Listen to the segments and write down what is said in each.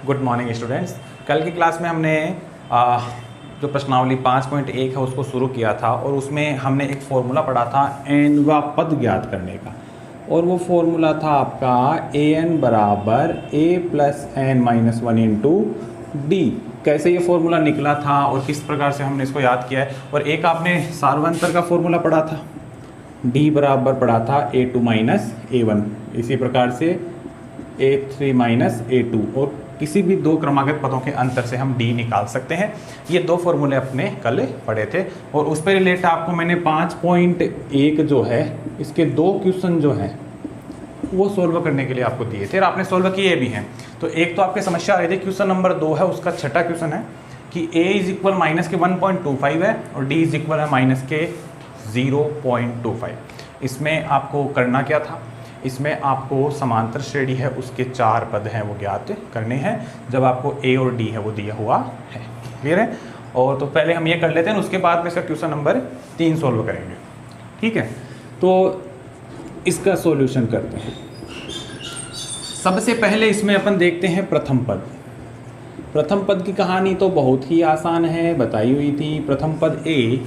Good morning students. कल की class में हमने जो प्रश्नावली 5.1 है उसको शुरू किया था और उसमें हमने एक फॉर्मूला पढ़ा था एनवा पद ज्ञात करने का, और वो फॉर्मूला था आपका ए एन बराबर A plus N minus one into D. कैसे ये फॉर्मूला निकला था और किस प्रकार से हमने इसको याद किया है। और एक आपने सार्वंतर का फॉर्मूला पढ़ा था, डी बराबर पढ़ा था ए टू माइनस ए वन, इसी प्रकार से ए थ्री माइनस ए टू, और किसी भी दो क्रमागत पदों के अंतर से हम डी निकाल सकते हैं। ये दो फॉर्मूले अपने कल पढ़े थे और उस पर रिलेटेड आपको मैंने 5.1 जो है इसके दो क्वेश्चन जो हैं वो सोल्व करने के लिए आपको दिए थे और आपने सोल्व किए भी हैं। तो एक तो आपके समस्या आ रही थी, क्वेश्चन नंबर 2 है, उसका छठा क्वेश्चन है कि a इज इक्वल माइनस के 1.25 है और d इज इक्वल है माइनस के 0.25। इसमें आपको करना क्या था, इसमें आपको समांतर श्रेणी है उसके 4 पद हैं वो ज्ञात करने हैं जब आपको a और d है वो दिया हुआ है। क्लियर है। और तो पहले हम ये कर लेते हैं, उसके बाद में इसका क्वेश्चन नंबर 3 सोल्व करेंगे। ठीक है, तो इसका सॉल्यूशन करते हैं। सबसे पहले इसमें अपन देखते हैं प्रथम पद। प्रथम पद की कहानी तो बहुत ही आसान है, बताई हुई थी। प्रथम पद a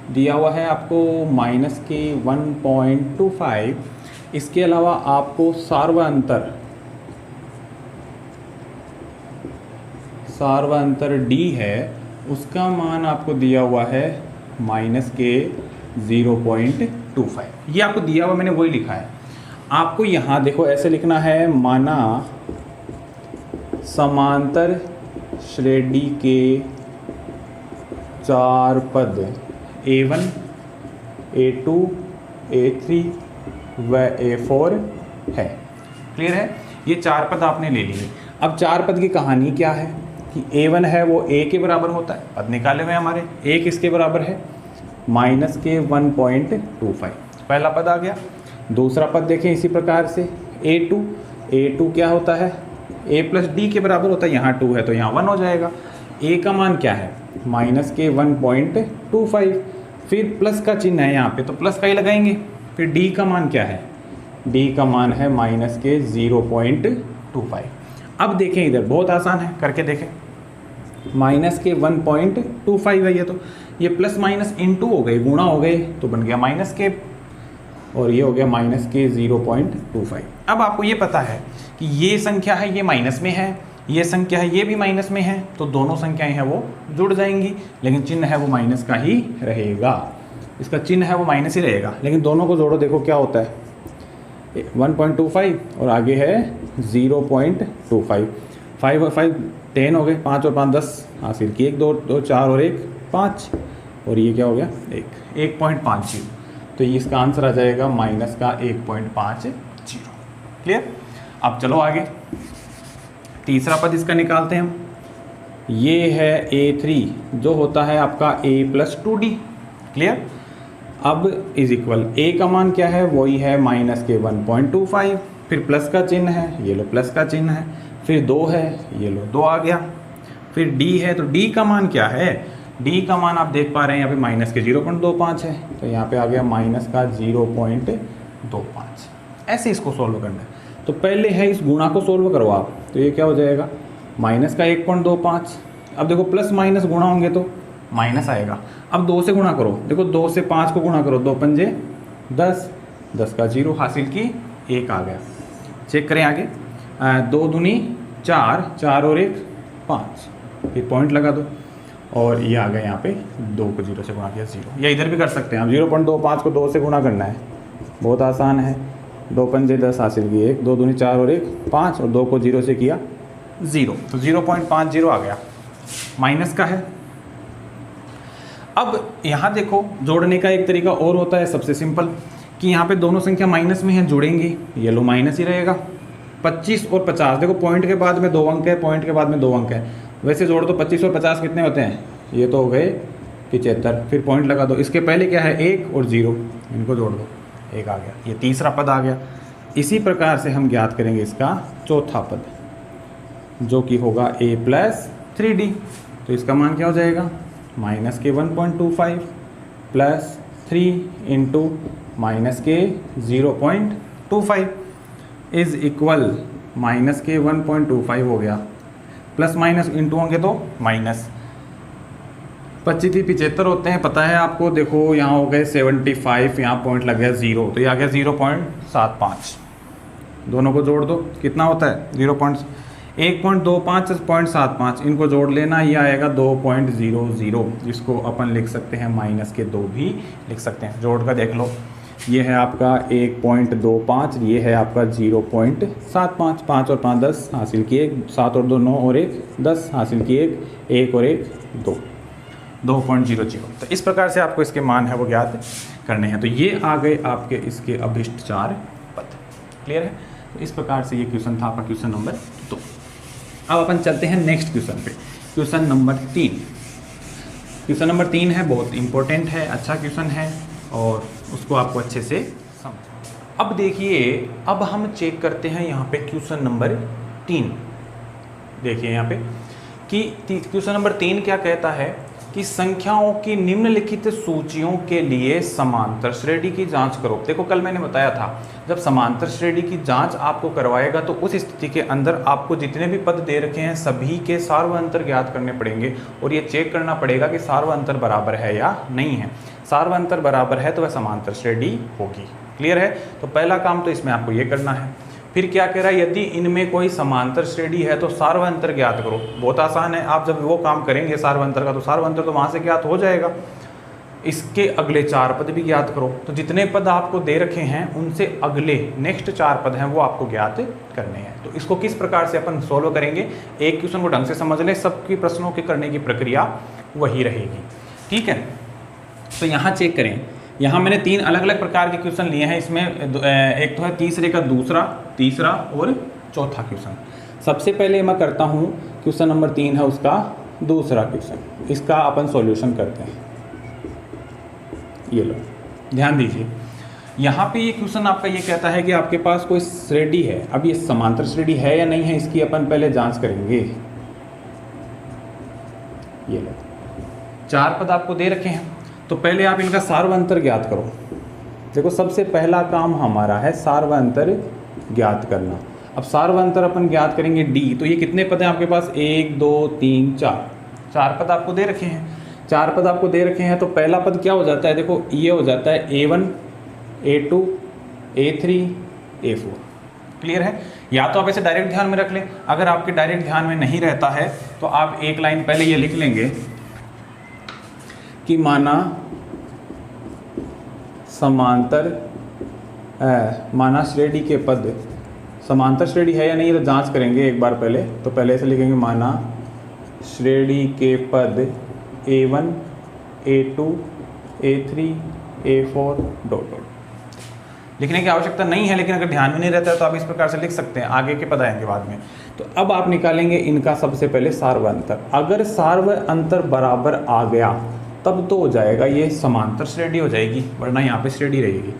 दिया हुआ है आपको माइनस के 1.25। इसके अलावा आपको सार्वअंतर d है, उसका मान आपको दिया हुआ है माइनस के 0.25। ये आपको दिया हुआ, मैंने वही लिखा है। आपको यहाँ देखो ऐसे लिखना है, माना समांतर श्रेणी के 4 पद a1, a2, a3 व a4 है। क्लियर है। ये 4 पद आपने ले लिए। अब 4 पद की कहानी क्या है कि a1 है वो a के बराबर होता है, पद निकाले हुए हमारे, a किसके बराबर है माइनस के 1.25, पहला पद आ गया। दूसरा पद देखें इसी प्रकार से a2 क्या होता है a प्लस डी के बराबर होता है, यहाँ 2 है तो यहाँ 1 हो जाएगा। a का मान क्या है माइनस के 1.25, फिर प्लस का चिन्ह है यहाँ पे तो प्लस का ही लगाएंगे। फिर d का मान क्या है, d का मान है माइनस के 0.25। अब देखें इधर बहुत आसान है, करके देखें। माइनस के 1.25 है ये प्लस माइनस इनटू हो गए, गुणा हो गए तो बन गया माइनस के, और ये हो गया माइनस के 0.25। अब आपको ये पता है कि ये संख्या है ये माइनस में है, ये संख्या है ये भी माइनस में है, तो दोनों संख्याएं हैं वो जुड़ जाएंगी, लेकिन चिन्ह है वो माइनस का ही रहेगा। इसका चिन्ह है वो माइनस ही रहेगा, लेकिन दोनों को जोड़ो, देखो क्या होता है 1.25 और आगे है 0.25। 5 और 5 10 हो गए, 5 और 5 10 हासिल की, 1 2 2 4 और 1 5, और ये क्या हो गया 1.50। तो ये इसका आंसर आ जाएगा माइनस का 1.50। क्लियर। अब चलो आगे, तीसरा पद इसका निकालते हैं हम। ये है a3 जो होता है आपका a प्लस 2d। क्लियर। अब इज इक्वल a का मान क्या है, वही है माइनस के 1.25, फिर प्लस का चिन्ह है, ये लो प्लस का चिन्ह है, फिर 2 है, ये लो 2 आ गया, फिर d है तो d का मान क्या है, d का मान आप देख पा रहे हैं यहाँ पे माइनस के 0.25 है, तो यहाँ पे आ गया माइनस का 0.25। ऐसे इसको सोल्व करना है। तो पहले है इस गुणा को सोल्व करो आप, तो ये क्या हो जाएगा माइनस का 1.25। अब देखो प्लस माइनस गुणा होंगे तो माइनस आएगा। अब 2 से गुणा करो, देखो 2 से 5 को गुणा करो, 2 पंजे 10, 10 का 0 हासिल की, 1 आ गया। चेक करें आगे, 2 दूनी 4, 4 और 1 5, फिर पॉइंट लगा दो और ये आ गया यहाँ पे 2 को 0 से गुणा किया 0। या इधर भी कर सकते हैं आप, 0.25 को 2 से गुणा करना है, बहुत आसान है। 2 पंजे 10 हासिल की, 1 2 दूनी 4 और 1 5, और 2 को 0 से किया 0, तो 0.50 आ गया, माइनस का है। अब यहाँ देखो जोड़ने का एक तरीका और होता है, सबसे सिंपल, कि यहाँ पे दोनों संख्या माइनस में है, जुड़ेंगी, ये लो माइनस ही रहेगा। 25 और 50, देखो पॉइंट के बाद में 2 अंक है, पॉइंट के बाद में 2 अंक है, वैसे जोड़ दो 25 और 50 कितने होते हैं, ये तो हो गए 75, फिर पॉइंट लगा दो। इसके पहले क्या है 1 और 0, इनको जोड़ दो, 1 आ गया, ये तीसरा पद आ गया। इसी प्रकार से हम ज्ञात करेंगे इसका चौथा पद जो कि होगा a प्लस 3d। तो इसका मान क्या हो जाएगा माइनस के 1.25 प्लस 3 इंटू माइनस के 0.25 इज इक्वल माइनस के 1.25 हो गया, प्लस माइनस इंटू होंगे तो माइनस 25 होते हैं, पता है आपको। देखो यहाँ हो गए 75, यहाँ पॉइंट लग गया 0, तो ये आ गया 0.75। दोनों को जोड़ दो, कितना होता है 1.25.75, इनको जोड़ लेना, ये आएगा 2.00, जिसको अपन लिख सकते हैं माइनस के 2 भी लिख सकते हैं। जोड़ कर देख लो, ये है आपका 1.25, ये है आपका 0.75, 5 और 5 10 हासिल किए, 7 और 2 9 और 1 10 हासिल किए, 1 और 1 2, 2.00। तो इस प्रकार से आपको इसके मान है वो ज्ञात करने हैं। तो ये आ गए आपके इसके अभिष्ट 4 पद। क्लियर है? तो इस प्रकार से ये क्वेश्चन था आपका क्वेश्चन नंबर 2। अब अपन चलते हैं नेक्स्ट क्वेश्चन पे, क्वेश्चन नंबर 3। क्वेश्चन नंबर 3 है, बहुत इंपॉर्टेंट है, अच्छा क्वेश्चन है और उसको आपको अच्छे से समझ। अब देखिए, अब हम चेक करते हैं यहाँ पे क्वेश्चन नंबर 3। देखिए यहाँ पे कि क्वेश्चन नंबर 3 क्या कहता है कि संख्याओं की निम्नलिखित सूचियों के लिए समांतर श्रेणी की जांच करो। देखो कल मैंने बताया था, जब समांतर श्रेणी की जांच आपको करवाएगा तो उस स्थिति के अंदर आपको जितने भी पद दे रखे हैं सभी के सार्वअंतर ज्ञात करने पड़ेंगे और ये चेक करना पड़ेगा कि सार्वअंतर बराबर है या नहीं है। सार्वअंतर बराबर है तो वह समांतर श्रेणी होगी। क्लियर है? तो पहला काम तो इसमें आपको ये करना है। फिर क्या कह रहा है, यदि इनमें कोई समांतर श्रेणी है तो सार्वअंतर ज्ञात करो। बहुत आसान है, आप जब वो काम करेंगे सार्वअंतर का तो सार्वअंतर तो वहाँ से ज्ञात हो जाएगा। इसके अगले 4 पद भी ज्ञात करो। तो जितने पद आपको दे रखे हैं उनसे अगले नेक्स्ट 4 पद हैं वो आपको ज्ञात करने हैं। तो इसको किस प्रकार से अपन सोल्व करेंगे, एक क्वेश्चन को ढंग से समझ लें, सबकी प्रश्नों के करने की प्रक्रिया वही रहेगी। ठीक है? तो यहाँ चेक करें, यहाँ मैंने 3 अलग अलग प्रकार के क्वेश्चन लिए हैं। इसमें एक तो है तीसरे का दूसरा, तीसरा और चौथा क्वेश्चन। सबसे पहले मैं करता हूँ क्वेश्चन नंबर 3 है उसका दूसरा क्वेश्चन, इसका अपन सॉल्यूशन करते हैं। ये लो ध्यान दीजिए, यहाँ पे ये क्वेश्चन आपका ये कहता है कि आपके पास कोई श्रेणी है। अब ये समांतर श्रेणी है या नहीं है इसकी अपन पहले जांच करेंगे। ये लो 4 पद आपको दे रखे हैं, तो पहले आप इनका सार्वअंतर ज्ञात करो। देखो सबसे पहला काम हमारा है सार्वअंतर ज्ञात करना। अब सार्वअंतर अपन ज्ञात करेंगे डी। तो ये कितने पद हैं आपके पास, 1 2 3 4, 4 पद आपको दे रखे हैं। 4 पद आपको दे रखे हैं तो पहला पद क्या हो जाता है, देखो ये हो जाता है A1 A2 A3 A4। Clear है? या तो आप ऐसे डायरेक्ट ध्यान में रख लें, अगर आपके डायरेक्ट ध्यान में नहीं रहता है तो आप एक लाइन पहले ये लिख लेंगे कि माना श्रेणी के पद, समांतर श्रेणी है या नहीं तो जांच करेंगे एक बार पहले। तो पहले ऐसे लिखेंगे, माना श्रेणी के पद A1 A2 A3 A4 dot dot. लिखने की आवश्यकता नहीं है, लेकिन अगर ध्यान में नहीं रहता है तो आप इस प्रकार से लिख सकते हैं, आगे के पद आएंगे बाद में। तो अब आप निकालेंगे इनका सबसे पहले सार्वअंतर। अगर सार्वअंतर बराबर आ गया तब तो हो जाएगा ये समांतर श्रेणी हो जाएगी, वरना यहाँ पे श्रेणी रहेगी।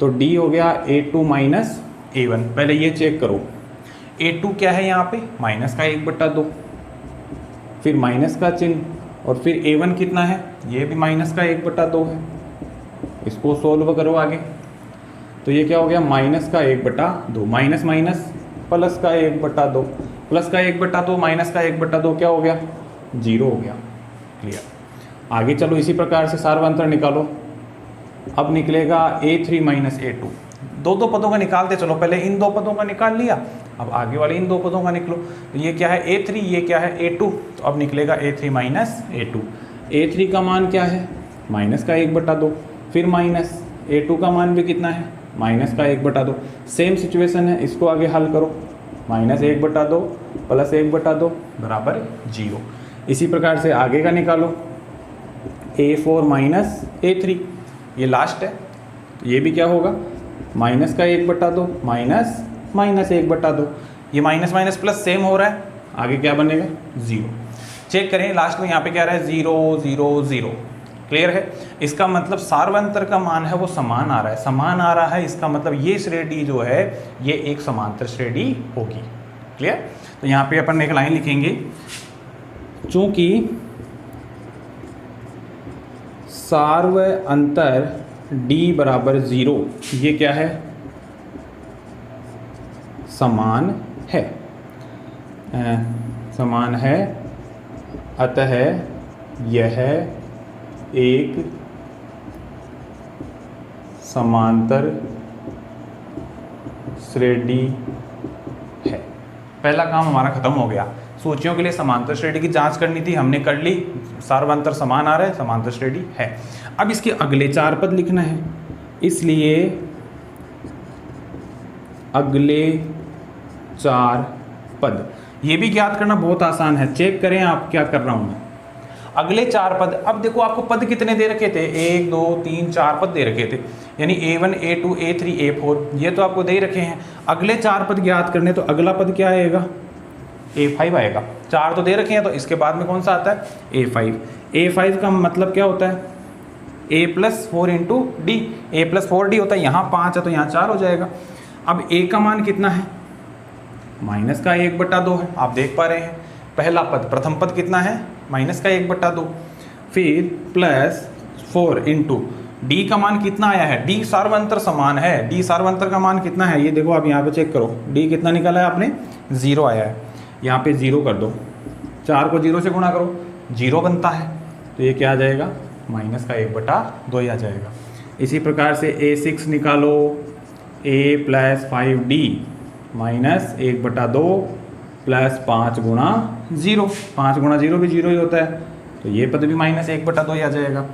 तो D हो गया A2 माइनस A1। पहले ये चेक करो, A2 क्या है यहाँ पे, माइनस का 1/2, फिर माइनस का चिन्ह, और फिर A1 कितना है, ये भी माइनस का 1/2 है। इसको सोल्व करो आगे, तो ये क्या हो गया, माइनस का 1/2, माइनस माइनस प्लस का 1/2, प्लस का 1/2 माइनस का 1/2 क्या हो गया, 0 हो गया। क्लियर? आगे चलो इसी प्रकार से सार्वअंतर निकालो। अब निकलेगा A3 माइनस A2। दो पदों का निकालते चलो, पहले इन 2 पदों का निकाल लिया, अब आगे वाले इन 2 पदों का निकलो। तो ये क्या है A3, ये क्या है A2, तो अब निकलेगा A3 माइनस A2। A3 का मान क्या है, माइनस का 1/2, फिर माइनस A2 का मान भी कितना है, माइनस का 1/2। सेम सिचुएशन है, इसको आगे हल करो, माइनस 1/2 प्लस 1/2 बराबर 0। इसी प्रकार से आगे का निकालो, A4 माइनस A3, ये लास्ट है, तो ये भी क्या होगा, माइनस का 1/2 माइनस माइनस 1/2। ये माइनस माइनस प्लस सेम हो रहा है, आगे क्या बनेगा, 0। चेक करें लास्ट में यहाँ पे क्या रहा है, 0 0 0। क्लियर है? इसका मतलब सार्वअंतर का मान है वो समान आ रहा है, समान आ रहा है, इसका मतलब ये श्रेणी जो है ये एक समांतर श्रेणी होगी। क्लियर? तो यहाँ पे अपन एक लाइन लिखेंगे, चूंकि सार्वअंतर D बराबर 0, ये क्या है, समान है, समान है, अतः यह एक समांतर श्रेणी है। पहला काम हमारा खत्म हो गया। सूचियों के लिए समांतर श्रेणी की जांच करनी थी, हमने कर ली, सार्वंतर समान आ रहा है, समांतर श्रेणी है। अब इसके अगले 4 पद लिखना है, इसलिए अगले 4 पद, ये भी ज्ञात करना बहुत आसान है। चेक करें आप क्या कर रहा हूं मैं। अगले 4 पद, अब देखो आपको पद कितने दे रखे थे, 1 2 3 4 पद दे रखे थे, यानी A1 A2 A3 A4, ये तो आपको दे रखे हैं। अगले 4 पद ज्ञात करने, तो अगला पद क्या आएगा, A5 आएगा। 4 तो दे रखे हैं, तो इसके बाद में कौन सा आता है, A5। A5 का मतलब क्या होता है, A+4 इंटू डी, A+4D होता है। यहाँ 5 है तो यहाँ 4 हो जाएगा। अब A का मान कितना है, माइनस का 1/2 है, आप देख पा रहे हैं। पहला पद, प्रथम पद कितना है, माइनस का 1/2, फिर +4 इंटू डी का मान कितना आया है, डी सार्वंतर समान है, डी सार्वंतर का मान कितना है, ये देखो आप यहाँ पे चेक करो, डी कितना निकला है आपने, 0 आया है। यहाँ पे 0 कर दो, 4 को 0 से गुणा करो, 0 बनता है, तो ये क्या आ जाएगा, माइनस का 1/2 ही आ जाएगा। इसी प्रकार से A6 निकालो, A+5D माइनस 1/2 प्लस 5 गुणा 0, 5 गुणा 0 भी 0 ही होता है, तो ये पद भी माइनस 1/2 ही आ जाएगा।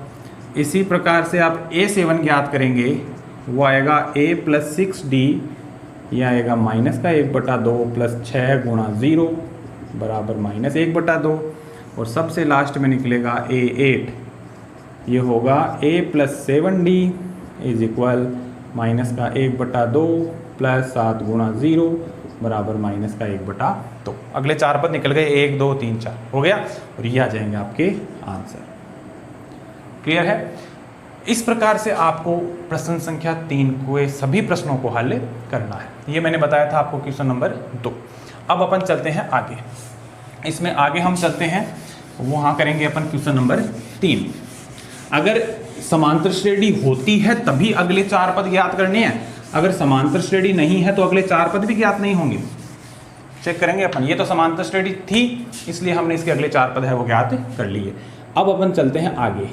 इसी प्रकार से आप A7 ज्ञात करेंगे, वो आएगा A+6D, ये आएगा माइनस का 1/2 प्लस 6 गुणा 0 बराबर माइनस 1/2, और सबसे लास्ट में निकलेगा A8, ये होगा A+7D इज इक्वल माइनस का 1/2 प्लस 7 गुणा 0 बराबर माइनस का 1/2। अगले 4 पद निकल गए, 1 2 3 4 हो गया, और ये आ जाएंगे आपके आंसर। क्लियर है। इस प्रकार से आपको प्रश्न संख्या 3 को सभी प्रश्नों को हल करना है। ये मैंने बताया था आपको क्वेश्चन नंबर 2। अब अपन चलते हैं आगे, इसमें आगे हम चलते हैं, वहाँ करेंगे अपन क्वेश्चन नंबर 3। अगर समांतर श्रेणी होती है तभी अगले 4 पद ज्ञात करने हैं, अगर समांतर श्रेणी नहीं है तो अगले 4 पद भी ज्ञात नहीं होंगे। चेक करेंगे अपन, ये तो समांतर श्रेणी थी इसलिए हमने इसके अगले 4 पद है वो ज्ञात कर लिए। अब अपन चलते हैं आगे,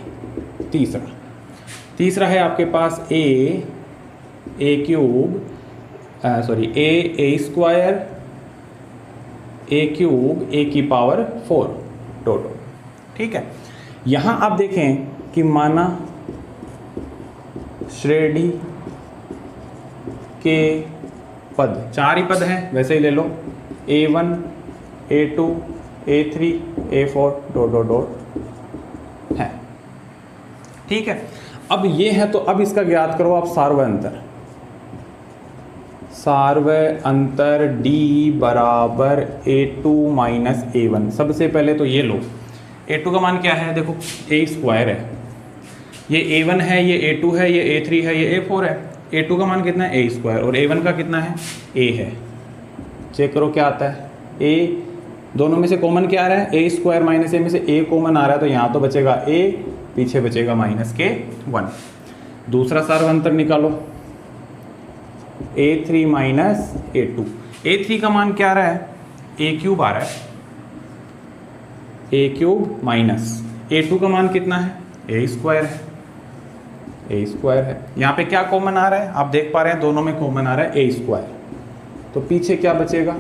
तीसरा है आपके पास a cube sorry a square a cube a की पावर 4 टोटल। ठीक है, यहाँ आप देखें कि माना श्रेणी के पद 4 ही पद हैं, वैसे ही ले लो, A1 A2 A3 A4 dot है। ठीक है, अब ये है तो अब इसका ज्ञात करो आप सार्वअंतर। सार्वअंतर D बराबर A2 माइनस A1। सबसे पहले तो ये लो, A2 का मान क्या है, देखो A स्क्वायर है, ये A1 है, ये A2 है, ये A3 है, ये A4 है। A2 का मान कितना है, A स्क्वायर, और A1 का कितना है, A है। चेक करो क्या आता है, A दोनों में से कॉमन क्या आ रहा है, A स्क्वायर माइनस A में से A कॉमन आ रहा है, तो यहाँ तो बचेगा A, पीछे बचेगा माइनस के 1। दूसरा सार्वअंतर निकालो, A3 माइनस A2। A3 का मान क्या आ रहा है, A क्यूब आ रहा है, A क्यूब माइनस A2 का मान कितना है, A स्क्वायर है, A स्क्वायर है। यहाँ पे क्या कॉमन आ रहा है, आप देख पा रहे हैं दोनों में कॉमन आ रहा है A स्क्वायर, तो पीछे क्या बचेगा,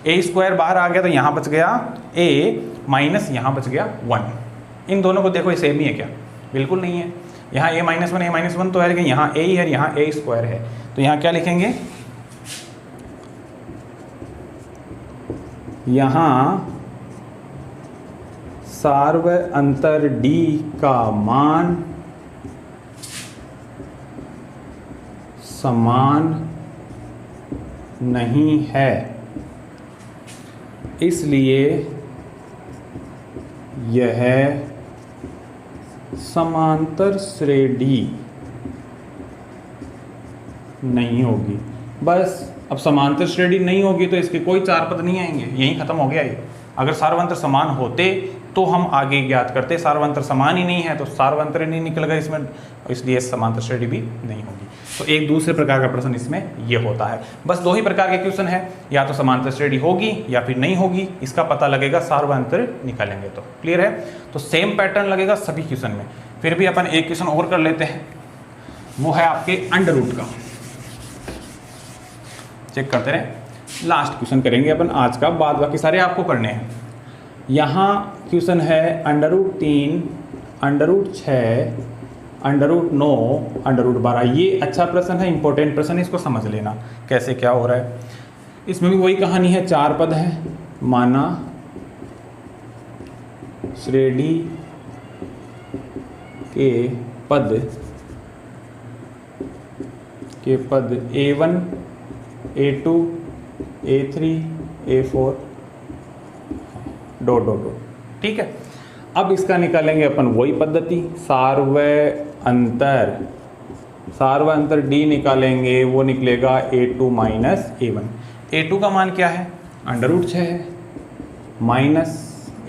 A स्क्वायर बाहर आ गया तो यहाँ बच गया A माइनस यहाँ बच गया 1। इन दोनों को देखो ये सेम ही है क्या, बिल्कुल नहीं है। यहाँ A माइनस 1 A माइनस 1 तो है, लेकिन यहाँ A ही है, यहाँ A स्क्वायर है, तो यहाँ क्या लिखेंगे, यहाँ सार्वअंतर D का मान समान नहीं है, इसलिए यह समांतर श्रेणी नहीं होगी। बस, अब समांतर श्रेणी नहीं होगी तो इसके कोई 4 पद नहीं आएंगे, यहीं खत्म हो गया ये। अगर सार्वअंतर समान होते तो हम आगे ज्ञात करते। सार्वंतर समान ही नहीं है तो सार्वंतर नहीं निकलेगा इसमें, इसलिए समांतर श्रेणी भी नहीं होगी। तो एक दूसरे प्रकार का प्रश्न इसमें ये होता है। बस दो ही प्रकार के क्वेश्चन है, या तो समांतर श्रेणी होगी या फिर नहीं होगी, इसका पता लगेगा सार्वंतर निकालेंगे तो। क्लियर है? तो सेम पैटर्न लगेगा सभी क्वेश्चन में। फिर भी अपन एक क्वेश्चन और कर लेते हैं, वो है आपके अंडर रूट का। चेक करते रहे, लास्ट क्वेश्चन करेंगे अपन आज का, बाद बाकी सारे आपको करने हैं। यहाँ क्वेश्चन है under root 3, under root 6, under root 9, under root 12। ये अच्छा प्रश्न है, इंपॉर्टेंट प्रश्न है, इसको समझ लेना कैसे क्या हो रहा है। इसमें भी वही कहानी है, 4 पद है, माना श्रेणी के पद A1, A2, A3, A4 dot dot dot. ठीक है, अब इसका निकालेंगे अपन वही पद्धति, सार्वअंतर D निकालेंगे, वो निकलेगा A2 माइनस A1। A2 का मान क्या है? अंडर रूट 6 है, माइनस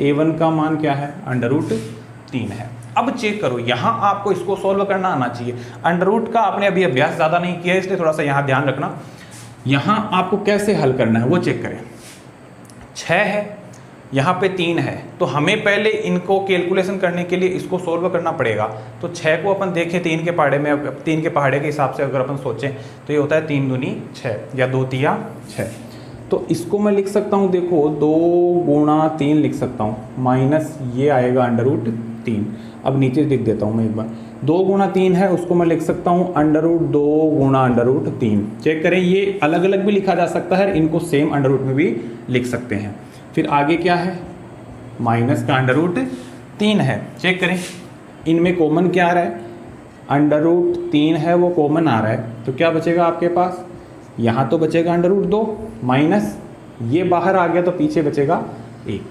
A1 का मान क्या है? अंडर रूट 3 है। अब चेक करो, यहाँ आपको इसको सॉल्व करना आना चाहिए। अंडर रूट का आपने अभी अभ्यास ज़्यादा नहीं किया है, इसलिए थोड़ा सा यहाँ ध्यान रखना। यहाँ आपको कैसे हल करना है वो चेक करें। 6 है, यहाँ पे 3 है, तो हमें पहले इनको कैलकुलेशन करने के लिए इसको सॉल्व करना पड़ेगा। तो 6 को अपन देखें 3 के पहाड़े में, 3 के पहाड़े के हिसाब से अगर अपन सोचें तो ये होता है 3 दूनी 6 या 2 तिया 6। तो इसको मैं लिख सकता हूँ, देखो 2 गुणा 3 लिख सकता हूँ, माइनस ये आएगा अंडर रूट 3। अब नीचे लिख देता हूँ मैं एक बार, 2 गुणा 3 है, उसको मैं लिख सकता हूँ अंडर रूट 2 गुणा अंडर रूट 3। चेक करें, ये अलग अलग भी लिखा जा सकता है, इनको सेम अंडर रूट में भी लिख सकते हैं। फिर आगे क्या है? माइनस का अंडर रूट 3 है। चेक करें, इनमें कॉमन क्या आ रहा है? अंडर रूट 3 है, वो कॉमन आ रहा है, तो क्या बचेगा आपके पास? यहाँ तो बचेगा अंडर रूट 2, माइनस ये बाहर आ गया तो पीछे बचेगा 1।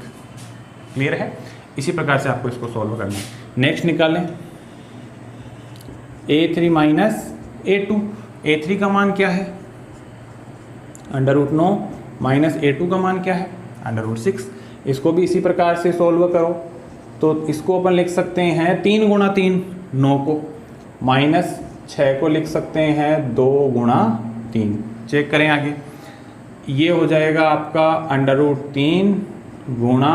क्लियर है? इसी प्रकार से आपको इसको सॉल्व करना है। नेक्स्ट निकालें, A3 माइनस A2। A3 का मान क्या है? अंडर रूट 9, माइनस A2 का मान क्या है? Under root 6। इसको भी इसी प्रकार से सॉल्व करो, तो इसको अपन लिख सकते हैं 3 गुणा 3 9 को, माइनस 6 को लिख सकते हैं 2 गुणा 3। चेक करें आगे, ये हो जाएगा आपका अंडर रूट 3 गुणा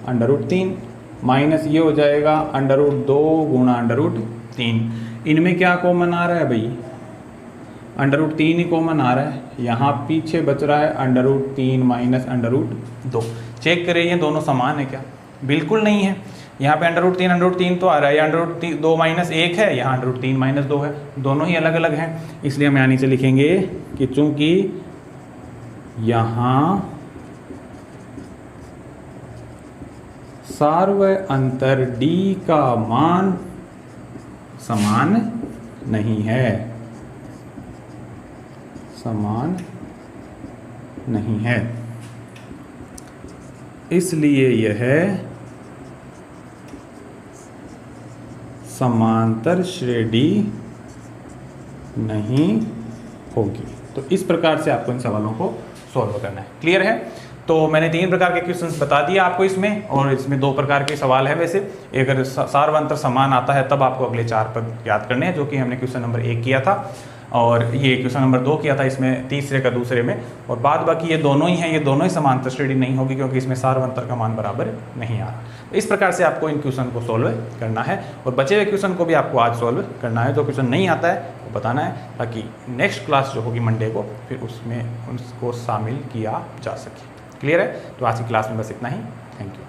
अंडर रूट 3, माइनस ये हो जाएगा अंडर रूट 2 गुणा अंडर रूट 3। इनमें क्या कॉमन आ रहा है भाई? अंडर रूट 3 ही कॉमन आ रहा है, यहाँ पीछे बच रहा है under root 3 minus under root 2। Check करें ये दोनों समान है क्या? बिल्कुल नहीं है। यहाँ पे अंडर रूट 3 तो आ रहा है, अंडर रूट 2 माइनस 1 है, यहाँ अंडर रूट 3 माइनस 2 है, दोनों ही अलग अलग हैं। इसलिए हम यहाँ नीचे लिखेंगे कि चूंकि यहाँ सार्वअंतर D का मान समान नहीं है, समान नहीं है, इसलिए यह समांतर श्रेणी नहीं होगी। तो इस प्रकार से आपको इन सवालों को सॉल्व करना है। क्लियर है? तो मैंने 3 प्रकार के क्वेश्चंस बता दिए आपको इसमें, और इसमें 2 प्रकार के सवाल है। वैसे अगर सार्वअंतर समान आता है तब आपको अगले 4 पद याद करने हैं, जो कि हमने क्वेश्चन नंबर 1 किया था और ये क्वेश्चन नंबर 2 किया था इसमें तीसरे का दूसरे में। और बाद बाकी ये दोनों ही हैं, ये दोनों ही समांतर श्रेणी नहीं होगी क्योंकि इसमें सार्वअंतर का मान बराबर नहीं आ रहा। तो इस प्रकार से आपको इन क्वेश्चन को सॉल्व करना है, और बचे हुए क्वेश्चन को भी आपको आज सॉल्व करना है। जो क्वेश्चन नहीं आता है वो बताना है, ताकि नेक्स्ट क्लास जो होगी मंडे को फिर उसमें उसको शामिल किया जा सके। क्लियर है? तो आज की क्लास में बस इतना ही। Thank you.